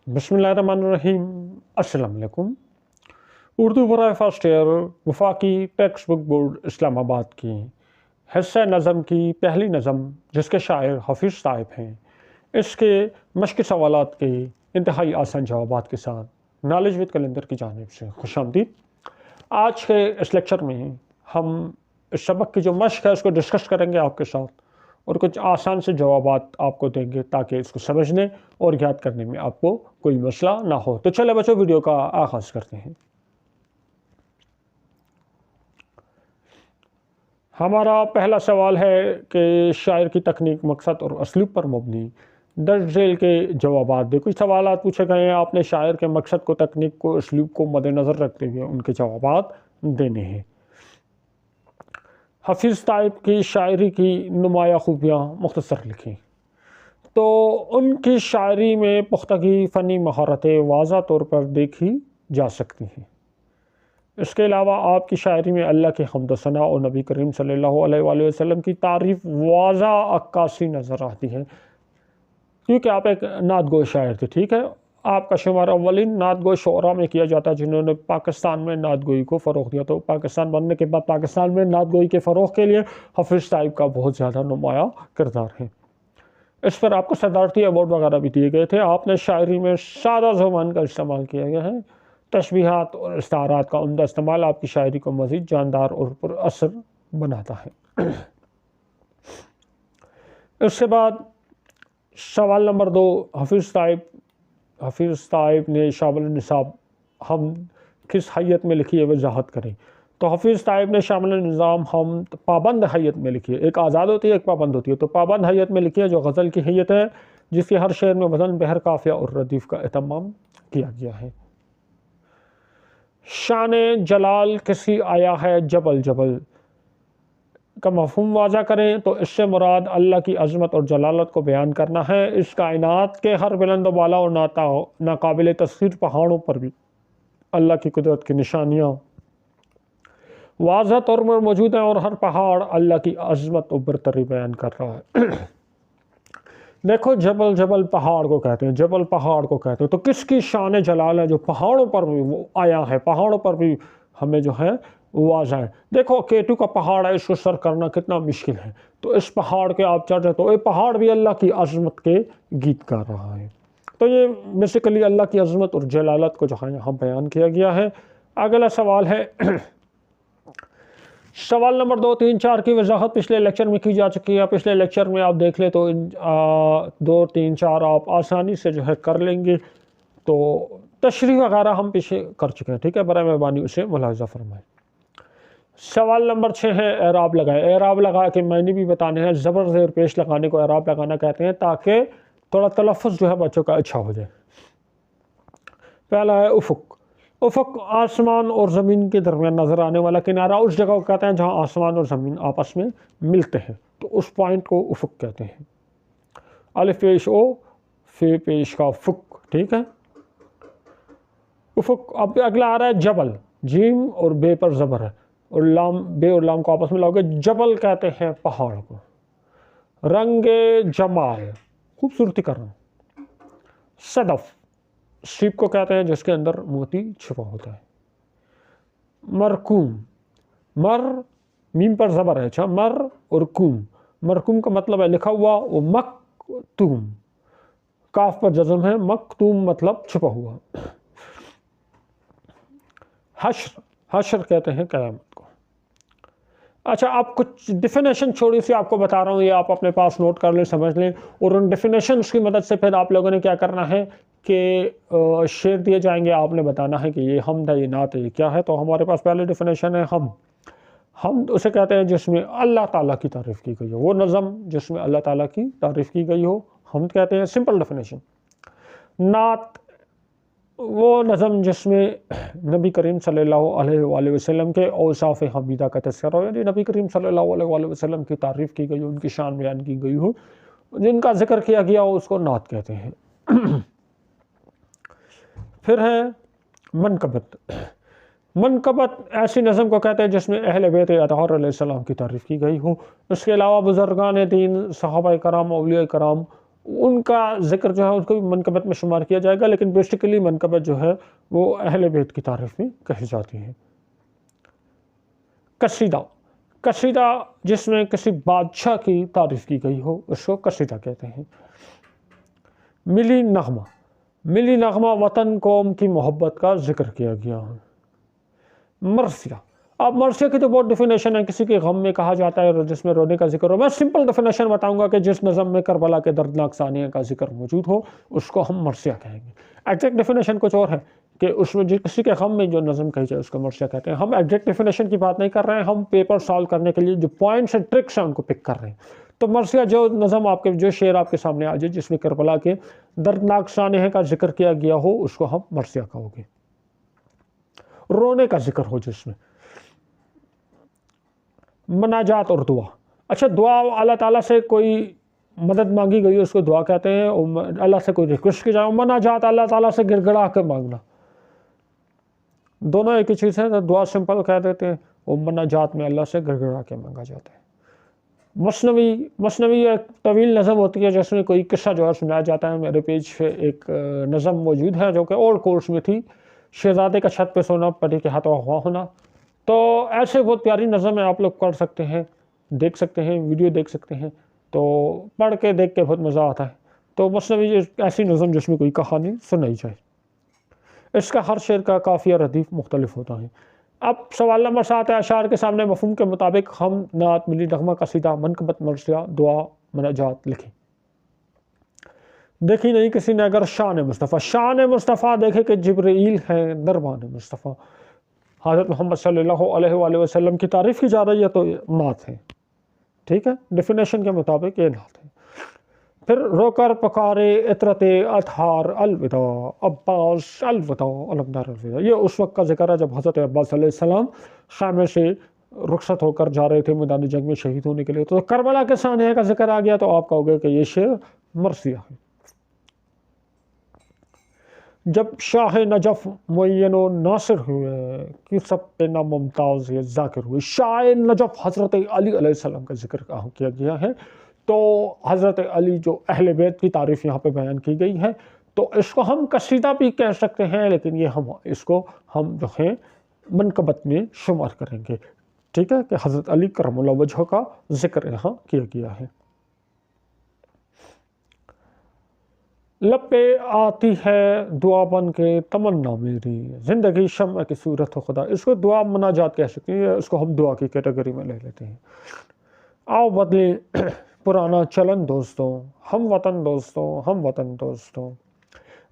बिस्मिल्लाहिर्रहमानिर्रहीम। अस्सलाम वालेकुम। उर्दू बराए फर्स्ट ईयर वफाकी टेक्स्ट बुक बोर्ड इस्लामाबाद की हिस्सा नज़म की पहली नज़म जिसके शायर हफीज़ ताइब हैं, इसके मश्क़ी सवालात के इंतहाई आसान जवाबात के साथ नॉलेज विद कैलेंडर की जानिब से खुशामदीद। आज के इस लेक्चर में हम इस सबक की जो मश्क है उसको डिस्कस करेंगे आपके साथ और कुछ आसान से जवाबात आपको देंगे ताकि इसको समझने और याद करने में आपको कोई मसला ना हो। तो चले बच्चों, वीडियो का आगाज़ करते हैं। हमारा पहला सवाल है कि शायर की तकनीक, मकसद और असलूब पर मबनी दर्ज झेल के जवाबात दे। कुछ सवाल पूछे गए हैं, आपने शायर के मकसद को, तकनीक को, असलूब को मद्देनज़र रखते हुए उनके जवाबात देने हैं। हफीज़ ताइब की शायरी की नुमाया खूबियाँ मुख्तसर लिखी। तो उनकी शायरी में पुख्तगी फ़नी महारतें वाज़ा तौर पर देखी जा सकती हैं। इसके अलावा आपकी शायरी में अल्लाह की हम्द सना और नबी करीम सल्लल्लाहु अलैहि वसल्लम की तारीफ़ वाज़ा अक्कासी नज़र आती है, क्योंकि आप एक नात गो शायर थे। ठीक है, आपका शुमार अव्वलीन नात गो शोरा में किया जाता है जिन्होंने पाकिस्तान में नात गोई को फ़रोग़ दिया। तो पाकिस्तान बनने के बाद पाकिस्तान में नात गोई के फ़रोग़ के लिए हफीज़ ताइब का बहुत ज़्यादा नुमाया किरदार है। इस पर आपको सदारती अवार्ड वगैरह भी दिए गए थे। आपने शायरी में सादा ज़ुबान का इस्तेमाल किया गया है। तशबीहात और इस्तारात का उम्दा इस्तेमाल आपकी शायरी को मज़ीद जानदार और पुरअसर बनाता है। इसके बाद सवाल नंबर 2, हफीज़ ताइब ने शामिल निसाब हम किस हैयत में लिखी है वजाहत करें। तो हफीज़ ताइब ने शामिल निज़ाम हम पाबंद हैयत में लिखी है। एक आज़ाद होती है, एक पाबंद होती है। तो पाबंद हैयत में लिखी है, जो गज़ल की हैयत है, जिसके हर शेर में वज़न, बहर, काफ़िया और रदीफ़ का एहतमाम किया गया है। शान जलाल किसी आया है जबल जबल का मफ़हूम वाज़ा करें। तो इससे मुराद अल्लाह की अज़मत और जलालत को बयान करना है। इस कायनात के हर बुलंद वाला और नाकाबिल तस्वीर पहाड़ों पर भी अल्लाह की कुदरत की निशानियाँ वाज़ह तौर पर मौजूद हैं और हर पहाड़ अल्लाह की अज़मत और बरतरी बयान कर रहा है। देखो, जबल जबल पहाड़ को कहते हैं, जबल पहाड़ को कहते हैं। तो किसकी शान जलाल है जो पहाड़ों पर भी वो आया है, पहाड़ों पर भी हमें जो है वाज़ह है। देखो, केटू का पहाड़ है, इसको सर करना कितना मुश्किल है। तो इस पहाड़ के आप चढ़ रहे, तो ये पहाड़ भी अल्लाह की अज़मत के गीत गा रहा है। तो ये बेसिकली अल्लाह की अज़मत और जलालत को जो है यहाँ बयान किया गया है। अगला सवाल है सवाल नंबर 2, 3, 4 की वजाहत पिछले लेक्चर में की जा चुकी है। पिछले लेक्चर में आप देख ले तो 2, 3, 4 आप आसानी से जो है कर लेंगे। तो तशरीह वगैरह हम पीछे कर चुके हैं। ठीक है, बराए मेहरबानी उसे मुलाहिज़ा फरमाएं। सवाल नंबर 6 है एराब लगाए। एराब लगा के मैंने भी बताने हैं, ज़बर ज़ेर पेश लगाने को एराब लगाना कहते हैं, ताकि थोड़ा तलफ़्फ़ुज़ जो है बच्चों का अच्छा हो जाए। पहला है उफ़ुक़। उफ़ुक़ आसमान और ज़मीन के दरमियान नज़र आने वाला किनारा। उस जगह को कहते हैं जहाँ आसमान और ज़मीन आपस में मिलते हैं, तो उस पॉइंट को उफ़ुक़ कहते हैं। अलिफ पेश ओ, फे पेश का फ़ुक़। ठीक है, उफ़ुक़। अब अगला आ रहा है जबल। जीम और बे पर ज़बर है और लाम, बे और लाम को आपस में लाओगे, जबल कहते हैं पहाड़ को। रंगे जमाल, खूबसूरती का रंग। सदफ़, सीप को कहते हैं जिसके अंदर मोती छुपा होता है। मरकूम, मर मीम पर ज़बर है, अच्छा, मर और कूम। मरकूम का मतलब है लिखा हुआ, और मकतूम काफ पर जज़म है, मकतूम मतलब छुपा हुआ। हश्र, हश्र कहते हैं क़यामत को। अच्छा, आप कुछ डिफिनेशन छोड़ी सी आपको बता रहा हूँ, ये आप अपने पास नोट कर लें, समझ लें, और उन डिफिनेशंस की मदद से फिर आप लोगों ने क्या करना है कि शेर दिए जाएंगे, आपने बताना है कि ये हमद है, ये नात है, ये क्या है। तो हमारे पास पहले डिफिनेशन है हम उसे कहते हैं जिसमें अल्लाह ताला की तारीफ़ की गई हो, वो नज़म जिसमें अल्लाह ताला की तारीफ़ की गई हो, हम कहते हैं। Simple definition. नात, वो नज़म जिसमें नबी करीम सल्लल्लाहु अलैहि वसल्लम के औसाफ़ हमीदा का तज़किरा हो, यानी नबी करीम सल्लल्लाहु अलैहि वसल्लम की तारीफ़ की गई हो, उनकी शान बयान की गई हो, जिनका ज़िक्र किया गया हो, उसको नात कहते हैं। फिर है मनकबत। मनकबत ऐसी नज़म को कहते हैं जिसमें अहले बैत अतहार अलैहिस्सलाम की तारीफ़ की गई हो। इसके अलावा बुज़ुर्गान दीन, सहाबा कराम, औलिया कराम ان کا ذکر جو ہے اس کو بھی منقبت میں شمار کیا جائے گا، لیکن بیسیکلی منقبت جو ہے وہ اہل بیت کی تعریف میں کہی جاتی ہے۔ قصیدہ، قصیدہ جس میں کسی بادشاہ کی تعریف کی گئی ہو اس کو قصیدہ کہتے ہیں۔ ملی نغمہ، ملی نغمہ وطن قوم کی محبت کا ذکر کیا گیا ہے۔ مرثیہ، اب مرثیہ کی تو بہت ڈیفینیشن ہے، کسی کے غم میں کہا جاتا ہے جس میں رونے کا ذکر ہو۔ میں سمپل ڈیفینیشن بتاؤں گا کہ جس نظم میں کربلا کے دردناک ثانیہ کا ذکر موجود ہو اس کو ہم مرثیہ کہیں گے۔ ایگزیکٹ ڈیفینیشن کچھ اور ہے کہ اس میں کسی کے غم میں جو نظم کہی جائے اس کو مرثیہ کہتے ہیں۔ ہم ایگزیکٹ ڈیفینیشن کی بات نہیں کر رہے ہیں، ہم پیپر سالو کرنے کے لیے جو پوائنٹس ہیں ٹرکس ہیں ان کو پک کر رہے ہیں۔ تو مرثیہ جو نظم آپ کے جو شعر آپ کے سامنے آ جائے جس میں کربلا کے دردناک سانحے کا ذکر کیا گیا ہو اس کو ہم مرثیہ کہو گے۔ رونے کا ذکر ہو جس میں مناجات اور دعا، اچھا دعا اللہ تعالیٰ سے کوئی مدد مانگی گئی اس کو دعا کہتے ہیں، اللہ سے کوئی ریکویسٹ کی جائے۔ مناجات اللہ تعالیٰ سے گڑ گڑا کے مانگنا، دونوں ایک ہی چیز ہے۔ دعا سمپل کہہ دیتے ہیں، وہ مناجات میں اللہ سے گڑ گڑا کے مانگا جاتا ہے۔ مثنوی ایک طویل نظم ہوتی ہے جس میں کوئی قصہ جو ہے سنایا جاتا ہے۔ میرے پیج پہ ایک نظم موجود ہے جو کہ اولڈ کورس میں تھی، شہزادے کا چھت پہ سونا پری کے ہاتھوں ہوا ہونا۔ تو ایسے بہت پیاری نظم ہے، آپ لوگ پڑھ سکتے ہیں، دیکھ سکتے ہیں، ویڈیو دیکھ سکتے ہیں، تو پڑھ کے دیکھ کے بہت مزہ آتا ہے۔ تو مثنوی ایسی نظم جس میں کوئی کہانی سنائی جائے، اس کا ہر شعر کا قافیہ ردیف مختلف ہوتا ہے۔ اب سوال نمبر 7 ہے، اشعار کے سامنے مفہوم کے مطابق ہم نعت، ملی نغمہ، قصیدہ، منقبت، مرثیہ، دعا، مناجات لکھیں۔ دیکھی نہیں کسی نے اگر شان مصطفیٰ، شان مصطفیٰ دیکھے کہ جبرائیل ہے دربان مصطفیٰ، حضرت محمد صلی اللہ علیہ وآلہ وسلم کی تعریف کی جا رہی ہے تو نعت ہے، ٹھیک ہے، ڈیفینیشن کے مطابق یہ نعت ہے۔ پھر رو کر پکارے عطرت اطہار الوداع، عباس الوداع، علمدار الوداع، یہ اس وقت کا ذکر ہے جب حضرت عباس علیہ السلام خیمے سے رخصت ہو کر جا رہے تھے میدان جنگ میں شہید ہونے کے لیے، تو کربلا کے سانحے کا ذکر آ گیا تو آپ کہو گے کہ یہ شعر مرثیہ ہے۔ جب شاہ نجف معین و ناصر ہوئے کہ سب پہ نہ ممتاز یہ ذاکر ہوئے، شاہ نجف حضرت علی علیہ السلام کا ذکر کیا گیا ہے، تو حضرت علی جو اہل بیت کی تعریف یہاں پہ بیان کی گئی ہے، تو اس کو ہم قصیدہ بھی کہہ سکتے ہیں، لیکن یہ اس کو ہم جو ہے منقبت میں شمار کریں گے، ٹھیک ہے، کہ حضرت علی کرم اللہ وجہہ کا ذکر یہاں کیا گیا ہے۔ لب پہ آتی ہے دعا بن کے تمنا میری، زندگی شمع کی صورت ہو خدا، اس کو دعا مناجات کہہ سکتے ہیں، اس کو ہم دعا کی کیٹیگری میں لے لیتے ہیں۔ آؤ بدلے پرانا چلن دوستوں، ہم وطن دوستوں، ہم وطن دوستوں،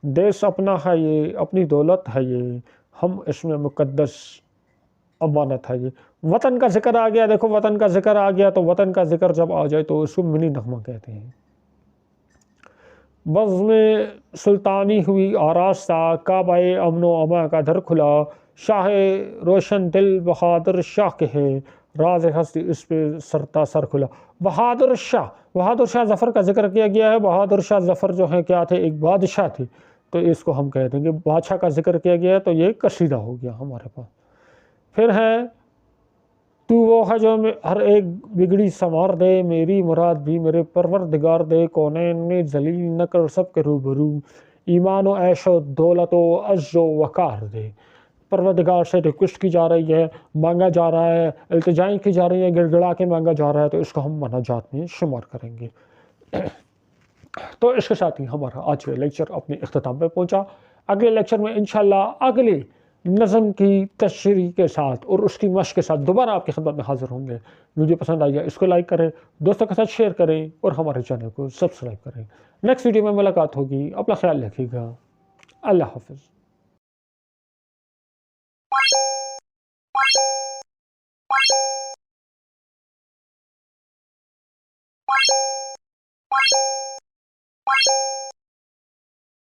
دیس اپنا ہے یہ، اپنی دولت ہے یہ، ہم اس میں مقدس امانت ہے یہ۔ وطن کا ذکر آ گیا، دیکھو وطن کا ذکر آ گیا تو وطن کا ذکر جب آ جائے تو اس کو ملی نغمہ کہتے ہیں۔ بزم سلطانی ہوئی آراستہ، کعبہ امن و امان کا در کھلا، شاہ روشن دل بہادر شاہ کے ہے، راز ہستی اس پہ سرتا سر کھلا۔ بہادر شاہ ظفر کا ذکر کیا گیا ہے۔ بہادر شاہ ظفر جو ہے کیا تھے، ایک بادشاہ تھے، تو اس کو ہم کہہ دیں گے بادشاہ کا ذکر کیا گیا ہے، تو یہ قصیدہ ہو گیا ہمارے پاس۔ پھر ہے تو وہ ہے جو ہر ایک بگڑی سنوار دے، میری مراد بھی میرے پروردگار دے، کونین میں ذلیل نہ کر سب کے روبرو، ایمان و عیش و دولت و عز و وقار دے۔ پروردگار سے ریکویسٹ کی جا رہی ہے، مانگا جا رہا ہے، التجائیں کی جا رہی ہیں، گڑ گڑا کے مانگا جا رہا ہے، تو اس کو ہم مناجات میں شمار کریں گے۔ تو اس کے ساتھ ہی ہمارا آج کا لیکچر اپنے اختتام پہ پہنچا۔ اگلے لیکچر میں انشاءاللہ اگلے نظم کی تشریح کے ساتھ اور اس کی مشق کے ساتھ دوبارہ آپ کی خدمت میں حاضر ہوں گے۔ ویڈیو پسند آئی ہے اس کو لائک کریں، دوستوں کے ساتھ شیئر کریں اور ہمارے چینل کو سبسکرائب کریں۔ نیکسٹ ویڈیو میں ملاقات ہوگی، اپنا خیال رکھیے گا، اللہ حافظ۔